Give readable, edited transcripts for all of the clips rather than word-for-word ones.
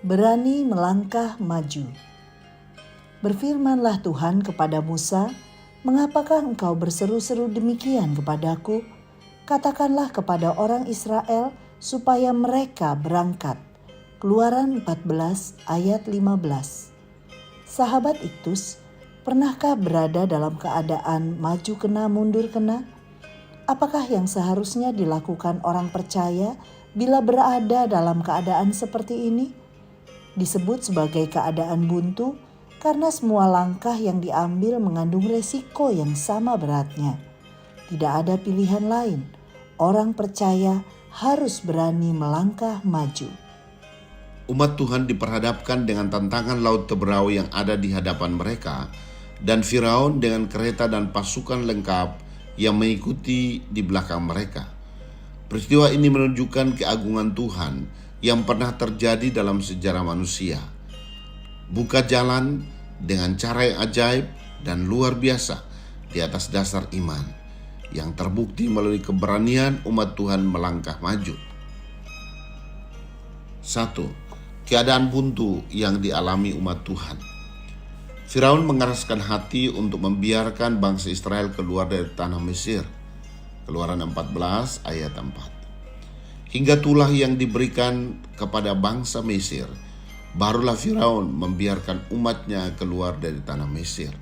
Berani melangkah maju. Berfirmanlah Tuhan kepada Musa, "Mengapakah engkau berseru-seru demikian kepadaku? Katakanlah kepada orang Israel supaya mereka berangkat." Keluaran 14 ayat 15. Sahabat Iktus, pernahkah berada dalam keadaan maju kena mundur kena? Apakah yang seharusnya dilakukan orang percaya bila berada dalam keadaan seperti ini? Disebut sebagai keadaan buntu karena semua langkah yang diambil mengandung resiko yang sama beratnya. Tidak ada pilihan lain. Orang percaya harus berani melangkah maju. Umat Tuhan diperhadapkan dengan tantangan laut teberau yang ada di hadapan mereka dan Firaun dengan kereta dan pasukan lengkap yang mengikuti di belakang mereka. Peristiwa ini menunjukkan keagungan Tuhan yang pernah terjadi dalam sejarah manusia. Buka jalan dengan cara yang ajaib dan luar biasa di atas dasar iman yang terbukti melalui keberanian umat Tuhan melangkah maju. 1. Keadaan buntu yang dialami umat Tuhan. Firaun mengeraskan hati untuk membiarkan bangsa Israel keluar dari tanah Mesir. Keluaran 14 ayat 4. Hingga tulah yang diberikan kepada bangsa Mesir, barulah Firaun membiarkan umatnya keluar dari tanah Mesir.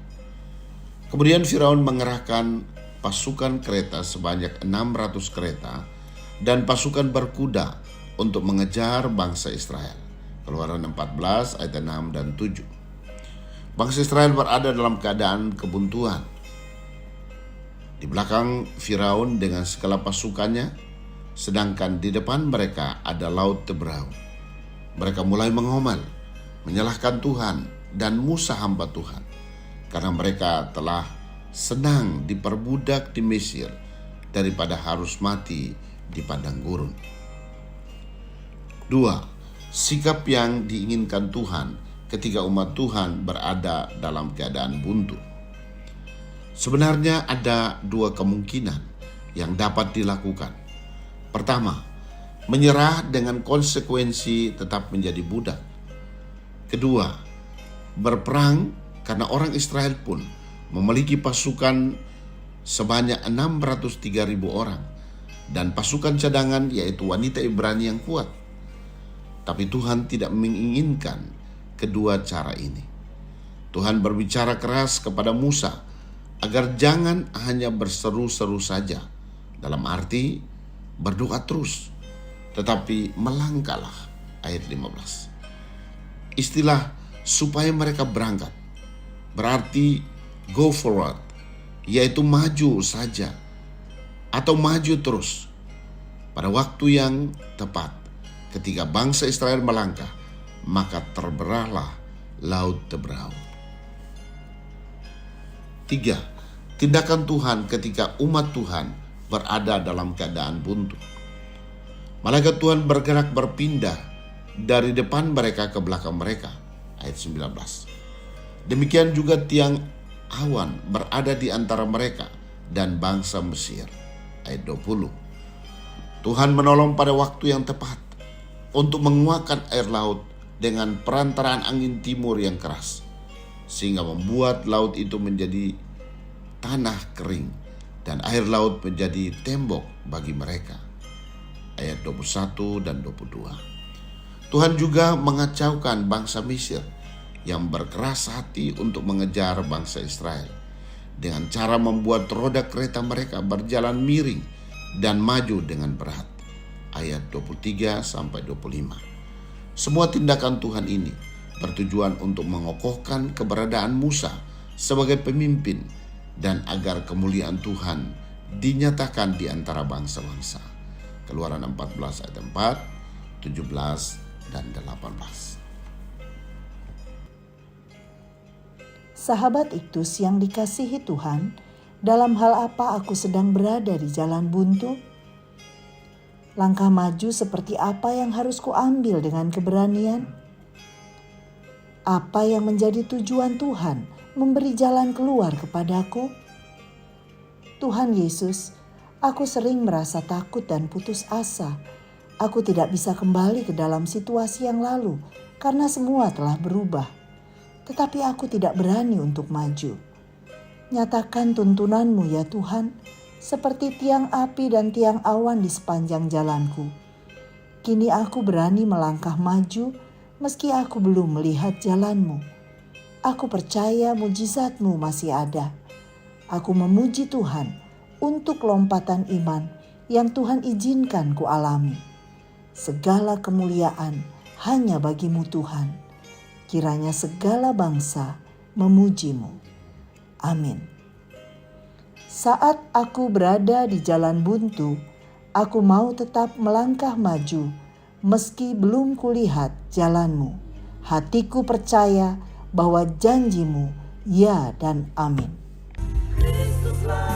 Kemudian Firaun mengerahkan pasukan kereta sebanyak 600 kereta dan pasukan berkuda untuk mengejar bangsa Israel. Keluaran 14 ayat 6 dan 7. Bangsa Israel berada dalam keadaan kebuntuan. Di belakang Firaun dengan segala pasukannya, sedangkan di depan mereka ada laut teberau. Mereka mulai mengomel, menyalahkan Tuhan dan Musa hamba Tuhan, karena mereka telah senang diperbudak di Mesir daripada harus mati di padang gurun. 2. Sikap yang diinginkan Tuhan ketika umat Tuhan berada dalam keadaan buntu. Sebenarnya ada dua kemungkinan yang dapat dilakukan. Pertama, menyerah dengan konsekuensi tetap menjadi budak. Kedua, berperang karena orang Israel pun memiliki pasukan sebanyak 603.000 orang dan pasukan cadangan yaitu wanita Ibrani yang kuat. Tapi Tuhan tidak menginginkan kedua cara ini. Tuhan berbicara keras kepada Musa agar jangan hanya berseru-seru saja, dalam arti berdoa terus, tetapi melangkahlah. Ayat 15. Istilah supaya mereka berangkat berarti go forward, yaitu maju saja atau maju terus. Pada waktu yang tepat, ketika bangsa Israel melangkah, maka terberahlah laut teberau. 3. Tindakan Tuhan ketika umat Tuhan berada dalam keadaan buntu. Malaikat Tuhan bergerak berpindah dari depan mereka ke belakang mereka. Ayat 19. Demikian juga tiang awan berada di antara mereka dan bangsa Mesir. Ayat 20. Tuhan menolong pada waktu yang tepat untuk menguakkan air laut dengan perantaraan angin timur yang keras, sehingga membuat laut itu menjadi tanah kering dan air laut menjadi tembok bagi mereka. Ayat 21 dan 22. Tuhan juga mengacaukan bangsa Mesir yang berkeras hati untuk mengejar bangsa Israel dengan cara membuat roda kereta mereka berjalan miring dan maju dengan berat. Ayat 23 sampai 25. Semua tindakan Tuhan ini bertujuan untuk mengokohkan keberadaan Musa sebagai pemimpin dan agar kemuliaan Tuhan dinyatakan di antara bangsa-bangsa. Keluaran 14 ayat 4, 17 dan 18. Sahabat Iktus yang dikasihi Tuhan, dalam hal apa aku sedang berada di jalan buntu? Langkah maju seperti apa yang harus kuambil dengan keberanian? Apa yang menjadi tujuan Tuhan memberi jalan keluar kepadaku? Tuhan Yesus, aku sering merasa takut dan putus asa Aku tidak bisa kembali ke dalam situasi yang lalu karena semua telah berubah. Tetapi aku tidak berani untuk maju. Nyatakan tuntunan-Mu ya Tuhan, seperti tiang api dan tiang awan di sepanjang jalanku. Kini aku berani melangkah maju meski aku belum melihat jalan-Mu. Aku percaya mujizat-Mu masih ada. Aku memuji Tuhan untuk lompatan iman yang Tuhan izinkan ku alami. Segala kemuliaan hanya bagi-Mu Tuhan. Kiranya segala bangsa memuji-Mu. Amin. Saat aku berada di jalan buntu, aku mau tetap melangkah maju meski belum kulihat jalan-Mu. Hatiku percaya bahwa janji-Mu ya dan amin. Kristuslah